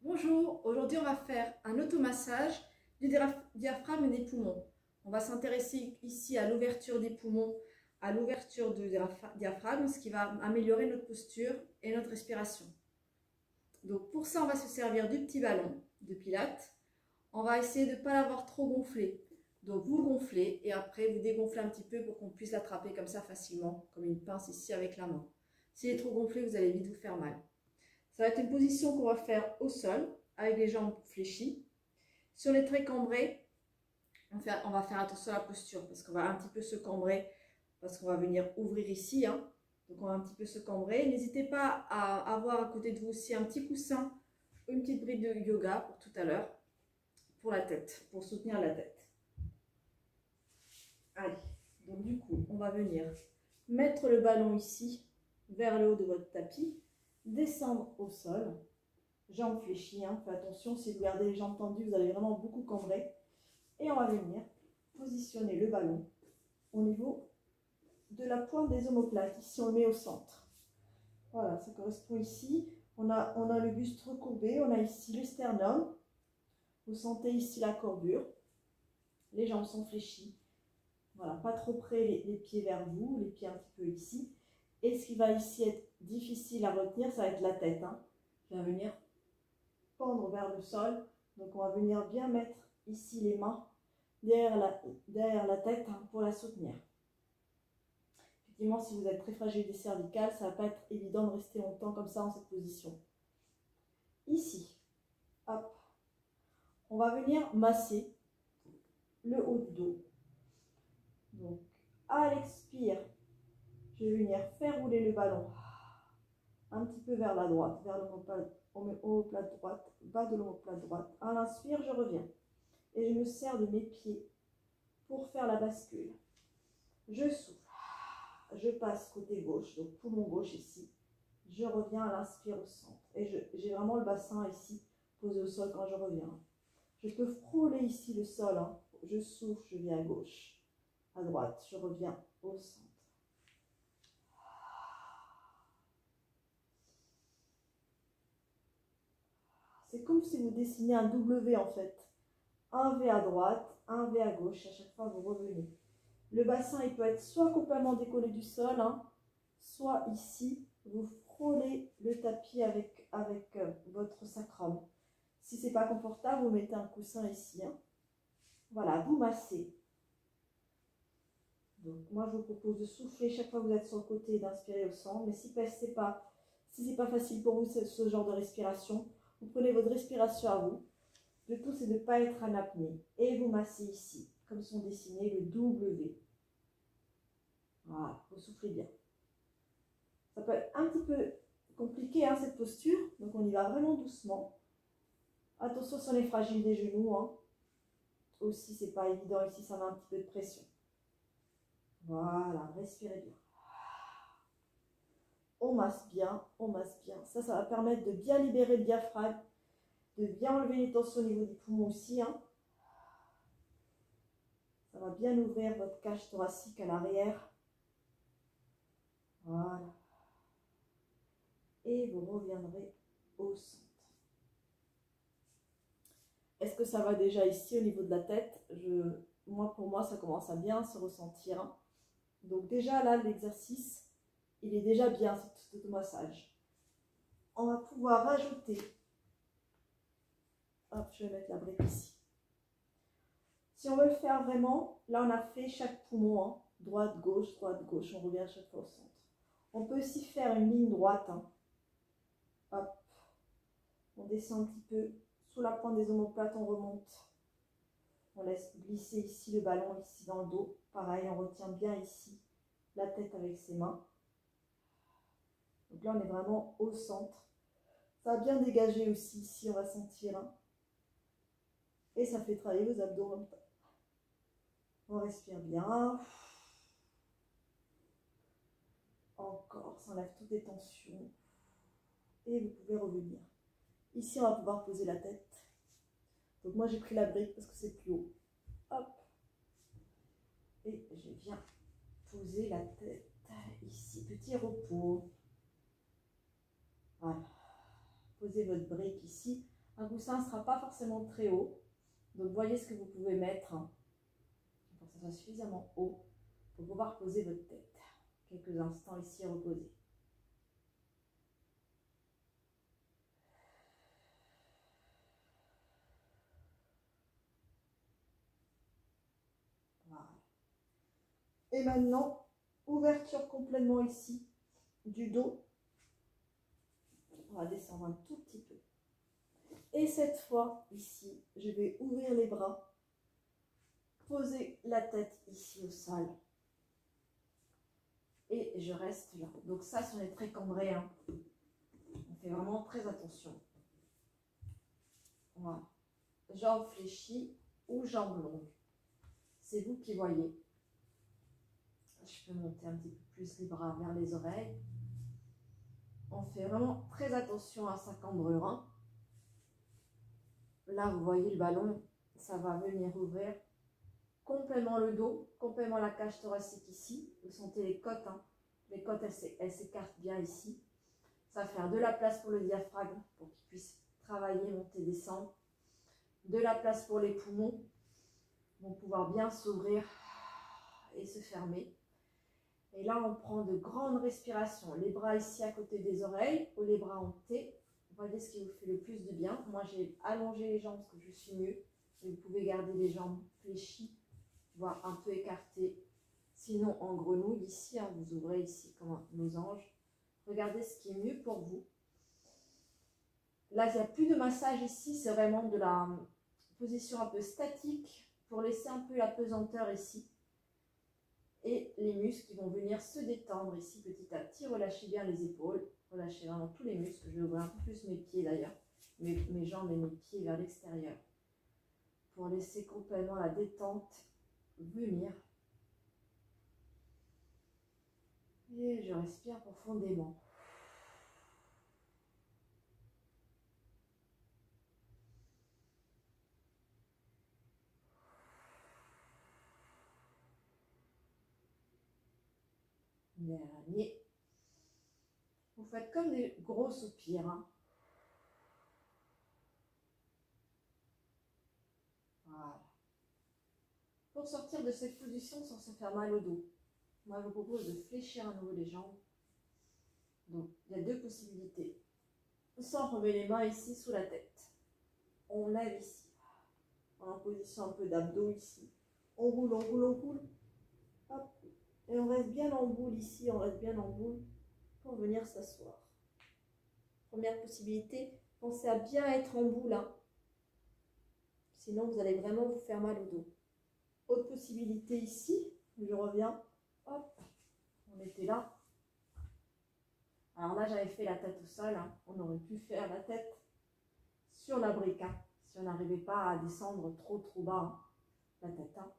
Bonjour, aujourd'hui on va faire un automassage du diaphragme et des poumons. On va s'intéresser ici à l'ouverture des poumons, à l'ouverture du diaphragme, ce qui va améliorer notre posture et notre respiration. Donc pour ça on va se servir du petit ballon de Pilates. On va essayer de ne pas l'avoir trop gonflé. Donc vous gonflez et après vous dégonflez un petit peu pour qu'on puisse l'attraper comme ça facilement, comme une pince ici avec la main. S'il est trop gonflé, vous allez vite vous faire mal. Ça va être une position qu'on va faire au sol, avec les jambes fléchies. Sur les traits cambrés, on va faire attention à la posture, parce qu'on va un petit peu se cambrer, parce qu'on va venir ouvrir ici. Donc on va un petit peu se cambrer. N'hésitez pas à avoir à côté de vous aussi un petit coussin, une petite brique de yoga pour tout à l'heure, pour la tête, pour soutenir la tête. Allez, donc du coup, on va venir mettre le ballon ici, vers le haut de votre tapis, descendre au sol, jambes fléchies, faites attention, si vous gardez les jambes tendues, vous allez vraiment beaucoup cambrer. Et on va venir positionner le ballon au niveau de la pointe des omoplates, ici on le met au centre. Voilà, ça correspond ici, on a le buste recourbé, on a ici le sternum, vous sentez ici la courbure, les jambes sont fléchies, voilà, pas trop près les pieds vers vous, les pieds un petit peu ici. Et ce qui va ici être difficile à retenir, ça va être la tête. Je vais venir pendre vers le sol. Donc on va venir bien mettre ici les mains derrière la tête pour la soutenir. Effectivement, si vous êtes très fragile des cervicales, ça ne va pas être évident de rester longtemps comme ça dans cette position. Ici, hop, on va venir masser le haut du dos. Donc à l'expire, je vais venir faire rouler le ballon un petit peu vers la droite, vers l'omoplate droite, bas de l'omoplate droite. À l'inspire, je reviens. Et je me sers de mes pieds pour faire la bascule. Je souffle. Je passe côté gauche, donc poumon gauche ici. Je reviens à l'inspire au centre. Et j'ai vraiment le bassin ici, posé au sol quand je reviens. Je peux frôler ici le sol. Je souffle, je viens à gauche. À droite, je reviens au centre. C'est comme si vous dessinez un W en fait. Un V à droite, un V à gauche, à chaque fois vous revenez. Le bassin, il peut être soit complètement décollé du sol, soit ici, vous frôlez le tapis avec votre sacrum. Si ce n'est pas confortable, vous mettez un coussin ici. Voilà, vous massez. Donc moi, je vous propose de souffler chaque fois que vous êtes sur le côté et d'inspirer au centre. Mais si ce n'est pas facile pour vous, ce genre de respiration, vous prenez votre respiration à vous. Le tout, c'est de ne pas être en apnée. Et vous massez ici, comme sont dessinés le W. Voilà, vous soufflez bien. Ça peut être un petit peu compliqué, cette posture. Donc, on y va vraiment doucement. Attention sur les fragiles des genoux. Aussi, c'est pas évident. Ici, ça met un petit peu de pression. Voilà, respirez bien. On masse bien, on masse bien. Ça va permettre de bien libérer le diaphragme, de bien enlever les tensions au niveau des poumons aussi. Ça va bien ouvrir votre cage thoracique à l'arrière. Voilà. Et vous reviendrez au centre. Est-ce que ça va déjà ici au niveau de la tête? Pour moi, ça commence à bien se ressentir. Donc déjà là, l'exercice, il est déjà bien, cet automassage. On va pouvoir rajouter, hop, je vais mettre la brique ici. Si on veut le faire vraiment, là on a fait chaque poumon, droite, gauche, on revient à chaque fois au centre. On peut aussi faire une ligne droite. Hop, on descend un petit peu sous la pointe des omoplates, on remonte. On laisse glisser ici le ballon, ici dans le dos. Pareil, on retient bien ici la tête avec ses mains. Donc là, on est vraiment au centre. Ça va bien dégager aussi ici, on va sentir. Et ça fait travailler vos abdos en même temps. On respire bien. Encore, ça enlève toutes les tensions. Et vous pouvez revenir. Ici, on va pouvoir poser la tête. Donc moi, j'ai pris la brique parce que c'est plus haut. Hop. Et je viens poser la tête ici. Petit repos. Voilà. Posez votre brique ici. Un coussin ne sera pas forcément très haut. Donc voyez ce que vous pouvez mettre pour que ça soit suffisamment haut pour pouvoir poser votre tête. Quelques instants ici reposer. Voilà. Et maintenant, ouverture complètement ici du dos. On va descendre un tout petit peu. Et cette fois, ici, je vais ouvrir les bras, poser la tête ici au sol. Et je reste là. Donc ça, si on est très cambré, hein, on fait vraiment très attention. Voilà. Jambes fléchies ou jambes longues. C'est vous qui voyez. Je peux monter un petit peu plus les bras vers les oreilles. On fait vraiment très attention à sa cambrure. Hein. Là, vous voyez le ballon, ça va venir ouvrir complètement le dos, complètement la cage thoracique ici. Vous sentez les côtes. Hein. Les côtes, elles s'écartent bien ici. Ça va faire de la place pour le diaphragme, pour qu'il puisse travailler, monter, descendre. De la place pour les poumons, vont pouvoir bien s'ouvrir et se fermer. Et là, on prend de grandes respirations. Les bras ici à côté des oreilles ou les bras en T. Voyez ce qui vous fait le plus de bien. Moi, j'ai allongé les jambes parce que je suis mieux. Et vous pouvez garder les jambes fléchies, voire un peu écartées. Sinon, en grenouille, ici, hein, vous ouvrez ici comme un losange. Regardez ce qui est mieux pour vous. Là, il n'y a plus de massage ici. C'est vraiment de la position un peu statique pour laisser un peu la pesanteur ici. Et les muscles qui vont venir se détendre ici petit à petit. Relâchez bien les épaules. Relâchez vraiment tous les muscles. Je vais ouvrir un peu plus mes pieds d'ailleurs. Mes jambes et mes pieds vers l'extérieur. Pour laisser complètement la détente venir. Et je respire profondément. Dernier. Vous faites comme des gros soupirs. Hein. Voilà. Pour sortir de cette position sans se faire mal au dos, moi je vous propose de fléchir à nouveau les jambes. Donc il y a deux possibilités. Soit on remet les mains ici sous la tête. On lève ici. En position un peu d'abdos ici. On roule, on roule, on roule. Hop. Et on reste bien en boule ici, on reste bien en boule pour venir s'asseoir. Première possibilité, pensez à bien être en boule. Hein. Sinon, vous allez vraiment vous faire mal au dos. Autre possibilité ici, je reviens. Hop, on était là. Alors là, j'avais fait la tête au sol. Hein. On aurait pu faire la tête sur la brique. Hein, si on n'arrivait pas à descendre trop bas. Hein, la tête. Hein.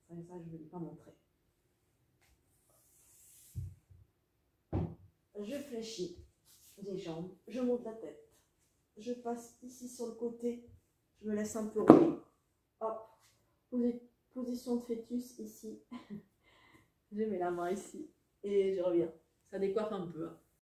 Ça, je ne vais pas montrer. Je fléchis les jambes, je monte la tête, je passe ici sur le côté, je me laisse un peu rouler, hop, position de fœtus ici, je mets la main ici et je reviens, ça décoiffe un peu, hein.